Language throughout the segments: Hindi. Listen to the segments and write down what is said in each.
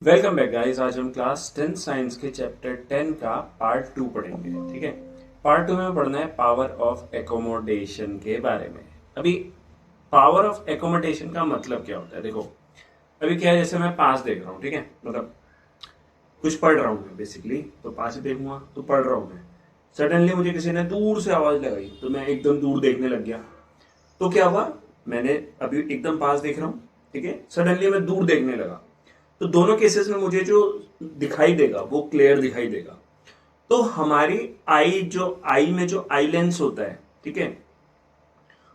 Welcome back guys. आज हम क्लास 10 साइंस के चैप्टर 10 का पार्ट 2 पढ़ेंगे। ठीक है, पार्ट 2 में पढ़ना है पावर ऑफ एकोमोडेशन के बारे में। अभी पावर ऑफ एकोमोडेशन का मतलब क्या होता है, देखो अभी क्या है, जैसे मैं पास देख रहा हूँ, ठीक है, मतलब कुछ पढ़ रहा हूँ मैं बेसिकली, तो पास ही देखूंगा तो पढ़ रहा हूँ मैं। सडनली मुझे किसी ने दूर से आवाज लगाई तो मैं एकदम दूर देखने लग गया, तो क्या हुआ, मैंने अभी एकदम पास देख रहा हूँ, ठीक है, सडनली मैं दूर देखने लगा, तो दोनों केसेस में मुझे जो दिखाई देगा वो क्लियर दिखाई देगा। तो हमारी आई में जो आई लेंस होता है, ठीक है,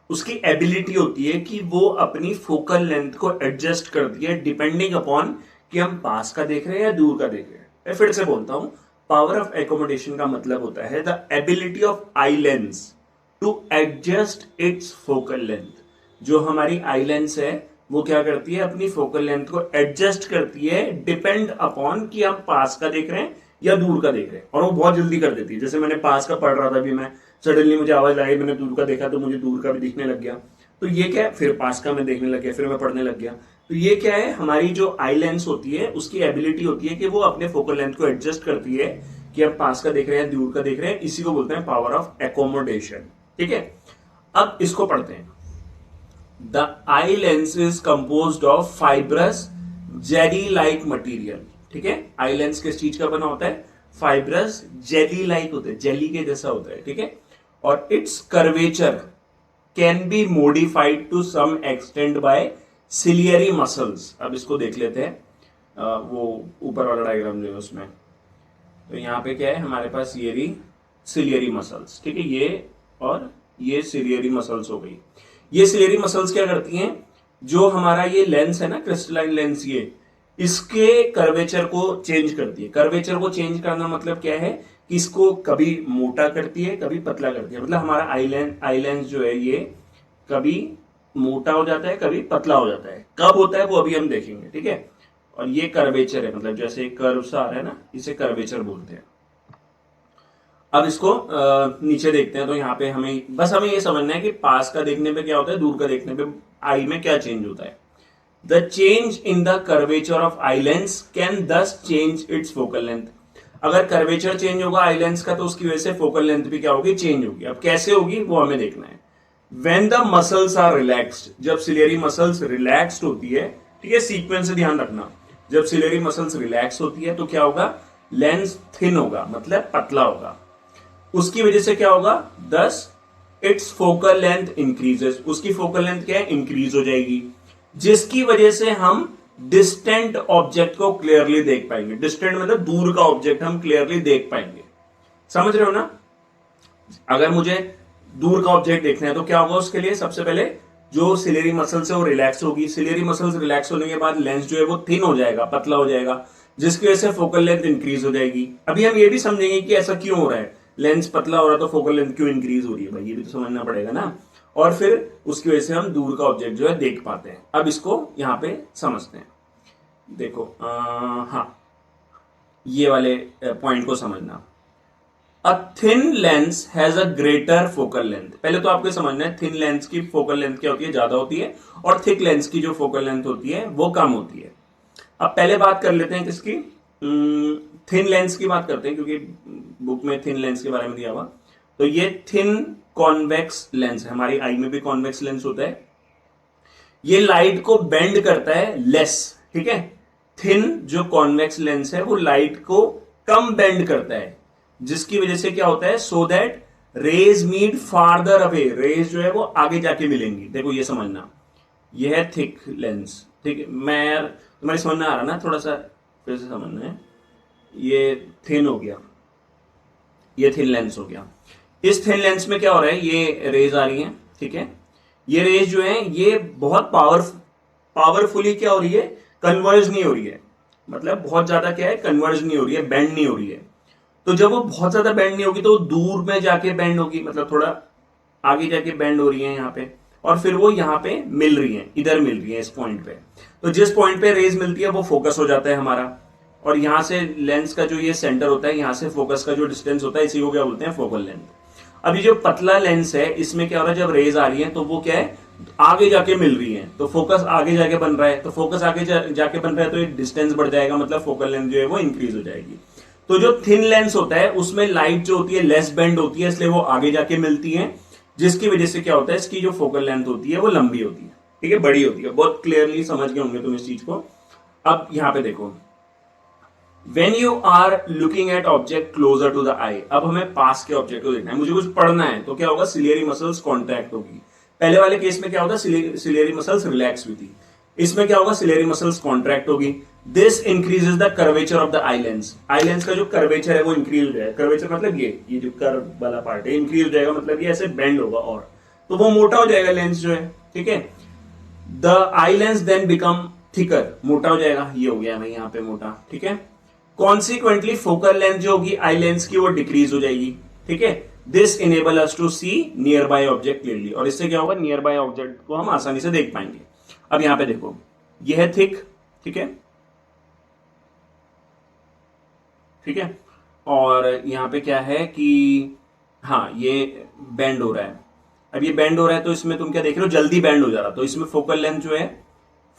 उसकी एबिलिटी होती है कि वो अपनी फोकल लेंथ को एडजस्ट करती है डिपेंडिंग अपॉन कि हम पास का देख रहे हैं या दूर का देख रहे हैं। मैं फिर से बोलता हूं, पावर ऑफ एकोमोडेशन का मतलब होता है the ability of eye lens to adjust its focal length. जो हमारी आई लेंस है वो क्या करती है, अपनी फोकल लेंथ को एडजस्ट करती है डिपेंड अपॉन कि हम पास का देख रहे हैं या दूर का देख रहे हैं, और वो बहुत जल्दी कर देती है। जैसे मैंने पास का पढ़ रहा था, अभी मैं सडनली मुझे आवाज आई, मैंने दूर का देखा तो मुझे दूर का भी दिखने लग गया। तो ये क्या है, फिर पास का मैं देखने लग गया, फिर मैं पढ़ने लग गया। तो ये क्या है, हमारी जो आई लेंस होती है उसकी एबिलिटी होती है कि वो अपने फोकल लेंथ को एडजस्ट करती है कि हम पास का देख रहे हैं दूर का देख रहे हैं। इसी को बोलते हैं पावर ऑफ एकोमोडेशन। ठीक है, अब इसको पढ़ते हैं। The eye lens is composed of fibrous jelly like material. ठीक है, आई लेंस किस चीज का बना होता है, फाइब्रस जेली लाइक होता है, जेली के जैसा होता है। ठीक है, और its curvature can be modified to some extend by ciliary muscles. अब इसको देख लेते हैं, वो ऊपर वाला डायग्राम जो है उसमें, तो यहाँ पे क्या है, हमारे पास ये रही सिलियरी मसल्स। ठीक है, ये और ये सिलियरी मसल्स हो गई। ये सिलियरी मसल्स क्या करती हैं, जो हमारा ये लेंस है ना, क्रिस्टलाइन लेंस, ये इसके कर्वेचर को चेंज करती है। कर्वेचर को चेंज करना मतलब क्या है कि इसको कभी मोटा करती है कभी पतला करती है। मतलब हमारा आई लेंस जो है ये कभी मोटा हो जाता है कभी पतला हो जाता है। कब होता है वो अभी हम देखेंगे। ठीक है, और ये कर्वेचर है, मतलब जैसे कर्व सा आ रहा है ना, इसे कर्वेचर बोलते हैं। अब इसको नीचे देखते हैं, तो यहाँ पे हमें ये समझना है कि पास का देखने पे क्या होता है, दूर का देखने पे आई में क्या चेंज होता है। The change in the curvature of eye lens can दस चेंज इट्स फोकल लेंथ। अगर कर्वेचर चेंज होगा आई लेंस का, तो उसकी वजह से फोकल लेंथ भी क्या होगी, चेंज होगी। अब कैसे होगी वो हमें देखना है। When the muscles are relaxed, जब सिलेरी मसल्स रिलैक्स्ड होती है, ठीक है, सीक्वेंस से ध्यान रखना, जब सिलेरी मसल्स रिलैक्स होती है तो क्या होगा, लेंस थिन होगा, मतलब पतला होगा। उसकी वजह से क्या होगा, दस इट्स फोकल लेंथ इंक्रीजेस। उसकी फोकल लेंथ क्या है, इंक्रीज हो जाएगी, जिसकी वजह से हम डिस्टेंट ऑब्जेक्ट को क्लियरली देख पाएंगे। डिस्टेंट मतलब दूर का ऑब्जेक्ट हम क्लियरली देख पाएंगे। समझ रहे हो ना। अगर मुझे दूर का ऑब्जेक्ट देखना है तो क्या होगा, उसके लिए सबसे पहले जो सिलेरी मसल्स है वो रिलैक्स होगी। सिलेरी मसल्स रिलैक्स होने के बाद लेंस जो है वो थिन हो जाएगा, पतला हो जाएगा, जिसकी वजह से फोकल लेंथ इंक्रीज हो जाएगी। अभी हम ये भी समझेंगे कि ऐसा क्यों हो रहा है, लेंस पतला हो रहा है तो फोकल लेंथ क्यों इंक्रीज हो रही है, भाई ये भी तो समझना पड़ेगा ना। और फिर उसकी वजह से हम दूर का ऑब्जेक्ट जो है देख पाते हैं। अब इसको यहां पे समझते हैं। देखो हाँ, ये वाले पॉइंट को समझना। A thin lens has a greater focal length. पहले तो आपको समझना है थिन लेंस की फोकल लेंथ क्या होती है, ज्यादा होती है, और थिक लेंस की जो फोकल लेंथ होती है वो कम होती है। अब पहले बात कर लेते हैं किसकी, थिन लेंस की बात करते हैं, क्योंकि बुक में थिन लेंस के बारे में दिया हुआ। तो ये थिन कॉन्वेक्स लेंस है, हमारी आई में भी कॉन्वेक्स लेंस होता है। ये लाइट को बेंड करता है लेस। ठीक है, थिन जो कॉन्वेक्स लेंस है वो लाइट को कम बेंड करता है, जिसकी वजह से क्या होता है, so that rays meet farther away. Rays जो है वो आगे जाके मिलेंगी। देखो ये समझना, ये है थिक लेंस। ठीक है, मैं यार तुम्हारी समझ में आ रहा ना, थोड़ा सा फिर से समझना है। ये थिन हो गया, ये थिन लेंस हो गया। इस थिन लेंस में क्या हो रहा है, ये रेज आ रही है, ठीक है, ये रेज जो है ये बहुत पावरफुली क्या हो रही है, कन्वर्ज नहीं हो रही है। मतलब बहुत ज्यादा क्या है, कन्वर्ज नहीं हो रही है, बेंड नहीं हो रही है। तो जब वो बहुत ज्यादा बेंड नहीं होगी तो वो दूर में जाके बेंड होगी, मतलब थोड़ा आगे जाके बेंड हो रही है यहाँ पे, और फिर वो यहाँ पे मिल रही है, इधर मिल रही है इस पॉइंट पे। तो जिस पॉइंट पे रेज मिलती है वो फोकस हो जाता है हमारा, और यहां से लेंस का जो ये सेंटर होता है, यहां से फोकस का जो डिस्टेंस होता है, इसी को क्या बोलते हैं, फोकल लेंथ। अभी जो पतला लेंस है इसमें क्या हो रहा है, जब रेज आ रही है तो वो क्या है, आगे जाके मिल रही है, तो फोकस आगे जाके बन रहा है, तो फोकस आगे जाके बन रहा है तो ये डिस्टेंस बढ़ जाएगा, मतलब फोकल लेंथ जो है वो इंक्रीज हो जाएगी। तो जो थिन लेंस होता है उसमें लाइट जो होती है लेस बेंड होती है, इसलिए वो आगे जाके मिलती है, जिसकी वजह से क्या होता है, इसकी जो फोकल लेंथ होती है वो लंबी होती है, ठीक है, बड़ी होती है। बहुत क्लियरली समझ गए होंगे तुम इस चीज को। अब यहां पे देखो, when you are looking at object closer to the eye, अब हमें पास के ऑब्जेक्ट को देखना है, मुझे कुछ पढ़ना है, तो क्या होगा, सिलियरी मसल्स कॉन्ट्रैक्ट होगी। पहले वाले केस में क्या होता है, सिलियरी मसल्स रिलैक्स हुई थी, इसमें क्या होगा, सिलियरी मसल्स कॉन्ट्रैक्ट होगी। This increases the curvature of the eye lens, eye lens का जो कर्वेचर है वो इंक्रीज हो जाएगा। कर्वेचर मतलब ये जो कर्व वाला पार्ट है इंक्रीज हो जाएगा, मतलब ये ऐसे बेंड होगा, और तो वो मोटा हो जाएगा लेंस जो है, ठीक है। The eye lens then become thicker, मोटा हो जाएगा, ये हो गया भाई यहाँ पे मोटा, ठीक है। कॉन्सिक्वेंटली फोकल लेंथ जो होगी आई लेंस की वो डिक्रीज हो जाएगी, ठीक है। This enable us to see nearby object clearly, और इससे क्या होगा, नियर बाय ऑब्जेक्ट को हम आसानी से देख पाएंगे। अब यहां पे देखो, यह है थिक, ठीक है, ठीक है, और यहां पे क्या है कि हाँ ये बेंड हो रहा है। अब ये बेंड हो रहा है तो इसमें तुम क्या देख रहे हो, जल्दी बेंड हो जा रहा, तो इसमें फोकल लेंथ जो है,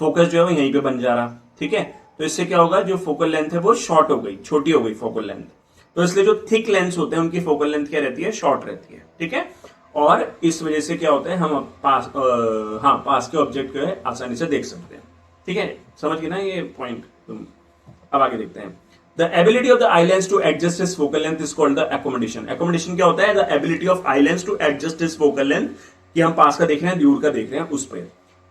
फोकस जो है वो यहीं पे बन जा रहा, ठीक है। तो इससे क्या होगा, जो फोकल लेंथ है वो शॉर्ट हो गई, छोटी हो गई फोकल लेंथ। तो इसलिए जो थिक लेंस होते हैं उनकी फोकल लेंथ क्या रहती है, शॉर्ट रहती है, ठीक है। और इस वजह से क्या होता है, हम पास के ऑब्जेक्ट को है आसानी से देख सकते हैं, ठीक है। समझ गए ना ये पॉइंट तुम। अब आगे देखते हैं, the ability of the eye lens to adjust his focal length is called the accommodation. Accommodation क्या होता है, the ability of eye lens to adjust his focal length, कि हम पास का देख रहे हैं दूर का देख रहे हैं उस पर।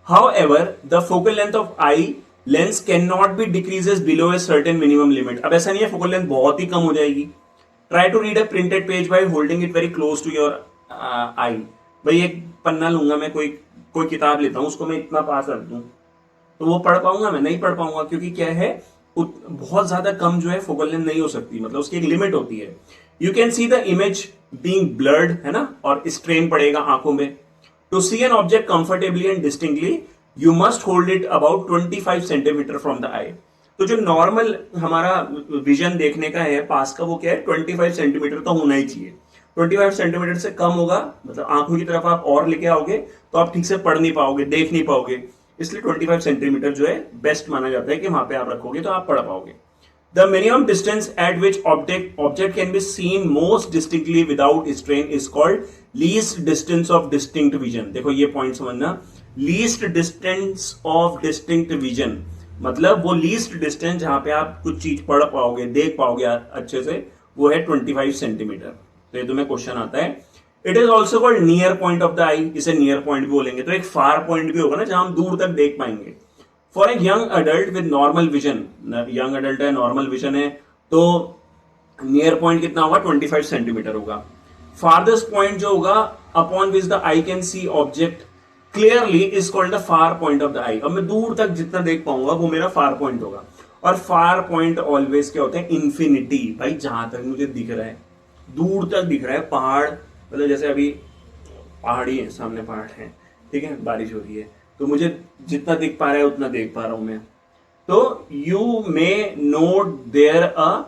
However, the focal length of eye lens cannot be decreases below a certain minimum limit. अब ऐसा नहीं है फोकल लेंथ बहुत ही कम हो जाएगी। Try to read a printed page by holding it very close to your eye. भाई एक पन्ना लूंगा मैं, कोई किताब लेता हूं, उसको मैं इतना पास रख दूं, तो वो पढ़ पाऊंगा, मैं नहीं पढ़ पाऊंगा, क्योंकि क्या है, बहुत ज्यादा कम जो है फोकल लेंथ नहीं हो सकती, मतलब उसकी एक लिमिट होती है। You can see the image being blurred, है ना, और स्ट्रेन पड़ेगा आंखों में। To see an object comfortably and distinctly, you must hold it about 25 centimetre from the eye. तो जो नॉर्मल हमारा विजन देखने का है पास का, वो क्या है, 25 सेंटीमीटर तो होना ही चाहिए। 25 सेंटीमीटर से कम होगा, मतलब आंखों की तरफ आप और लेके आओगे तो आप ठीक से पढ़ नहीं पाओगे, देख नहीं पाओगे, इसलिए 25 सेंटीमीटर जो है बेस्ट माना जाता है कि वहां पे आप रखोगे तो आप पढ़ पाओगे। The minimum distance at which object can be seen most distinctly without strain is called least distance of distinct vision. देखो ये पॉइंट समझना, least distance of distinct vision मतलब वो least distance जहां पे आप कुछ चीज पढ़ पाओगे, देख पाओगे अच्छे से, वो है 25 सेंटीमीटर। तो ये तुम्हें क्वेश्चन आता है। It is also called near point of the eye, इसे नियर पॉइंट भी बोलेंगे। तो एक फार पॉइंट भी होगा ना, जहां हम दूर तक देख पाएंगे। For a young adult with normal vision, young adult है, नॉर्मल विजन है, तो नियर पॉइंट कितना होगा, 25 सेंटीमीटर होगा। फारदेस्ट पॉइंट जो होगा upon which the eye can see object clearly is called the far point of the eye. अब मैं दूर तक जितना देख पाऊंगा वो मेरा फार पॉइंट होगा। और फार पॉइंट ऑलवेज क्या होता है, इंफिनिटी, भाई जहां तक मुझे दिख रहा है, दूर तक दिख रहा है, पहाड़, मतलब जैसे अभी पहाड़ी है, सामने पहाड़ है, ठीक है, बारिश हो रही है, तो मुझे जितना दिख पा रहा है उतना देख पा रहा हूं मैं। तो you may note there a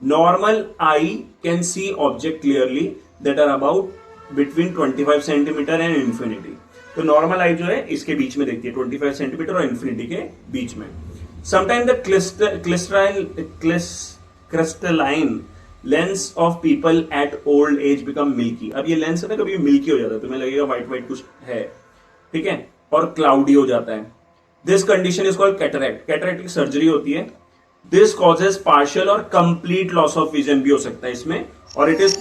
normal eye can see object clearly that are about between 25 centimetre and infinity. तो नॉर्मल आई जो है इसके बीच में देखती है, 25 सेंटीमीटर और इंफिनिटी के बीच में। Sometime the crystalline lens of people at old age become milky. अब ये लेंस है ना, कभी मिल्की हो जाता है, तुम्हें लगेगा व्हाइट व्हाइट कुछ है, ठीक है, और क्लाउडी हो जाता है। This condition is called cataract. Cataract की सर्जरी होती है। दिस कॉजेज पार्शियल और कंप्लीट लॉस ऑफ विजन भी हो सकता है इसमें, और it is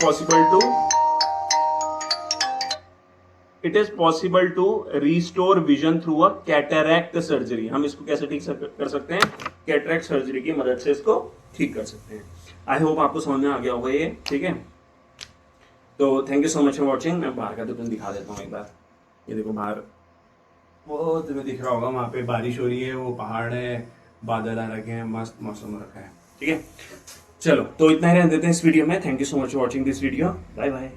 possible to restore vision through a cataract surgery. हम इसको कैसे ठीक कर सकते हैं, कैटरैक्ट सर्जरी की मदद से इसको ठीक कर सकते हैं। आई होप आपको समझ में आ गया होगा ये, ठीक है। तो thank you so much for watching. मैं बाहर का तो तुम्हें दिखा देता हूँ एक बार। ये देखो बाहर, वो तुम्हें दिख रहा होगा, वहां पे बारिश हो रही है, वो पहाड़ है, बादल आ रखे हैं, मस्त मौसम रखा है, ठीक है। चलो तो इतना ही रहने देते हैं इस वीडियो में। Thank you so much for watching this video. Bye bye.